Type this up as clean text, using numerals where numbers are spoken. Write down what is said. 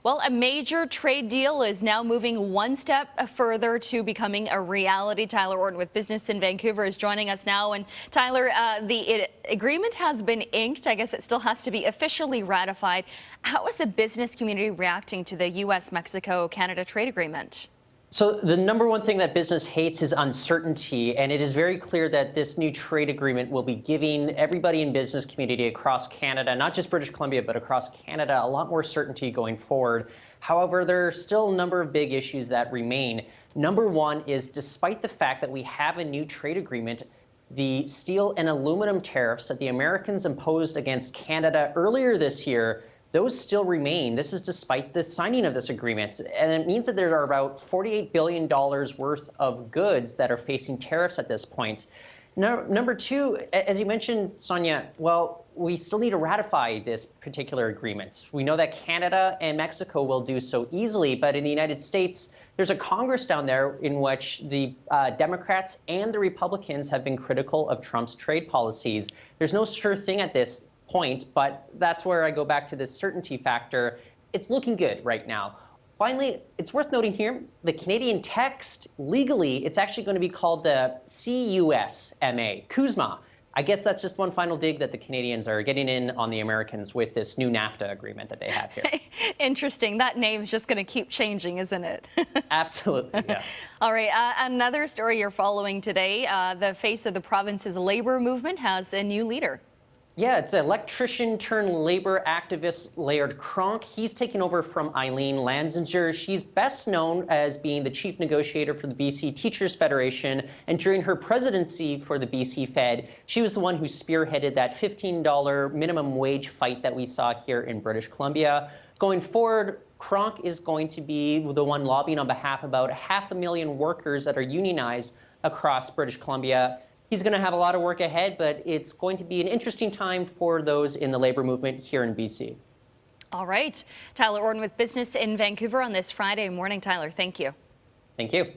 Well, a major trade deal is now moving one step further to becoming a reality. Tyler Orton with Business in Vancouver is joining us now. And Tyler, the agreement has been inked. I guess it still has to be officially ratified. How is the business community reacting to the U.S.-Mexico-Canada trade agreement? So the number one thing that business hates is uncertainty, and it is very clear that this new trade agreement will be giving everybody in business community across Canada, not just British Columbia, but across Canada, a lot more certainty going forward. However, there are still a number of big issues that remain. Number one is, despite the fact that we have a new trade agreement, the steel and aluminum tariffs that the Americans imposed against Canada earlier this year, those still remain. This is despite the signing of this agreement. And it means that there are about $48 billion worth of goods that are facing tariffs at this point. Now, number two, as you mentioned, Sonia, well, we still need to ratify this particular agreement. We know that Canada and Mexico will do so easily, but in the United States, there's a Congress down there in which the Democrats and the Republicans have been critical of Trump's trade policies. There's no sure thing at this point, but that's where I go back to this certainty factor. It's looking good right now. Finally, it's worth noting here, the Canadian text, legally, it's actually going to be called the CUSMA. I guess that's just one final dig that the Canadians are getting in on the Americans with this new NAFTA agreement that they have here. Interesting. That name's just going to keep changing, isn't it? Absolutely, yeah. All right. Another story you're following today. The face of the province's labor movement has a new leader. Yeah, it's electrician turned labor activist Laird Cronk. He's taken over from Eileen Lanzinger. She's best known as being the chief negotiator for the BC Teachers Federation. And during her presidency for the BC Fed, she was the one who spearheaded that $15 minimum wage fight that we saw here in British Columbia. Going forward, Cronk is going to be the one lobbying on behalf of about 500,000 workers that are unionized across British Columbia. He's going to have a lot of work ahead, but it's going to be an interesting time for those in the labor movement here in BC. All right. Tyler Orton with Business in Vancouver on this Friday morning. Tyler, thank you. Thank you.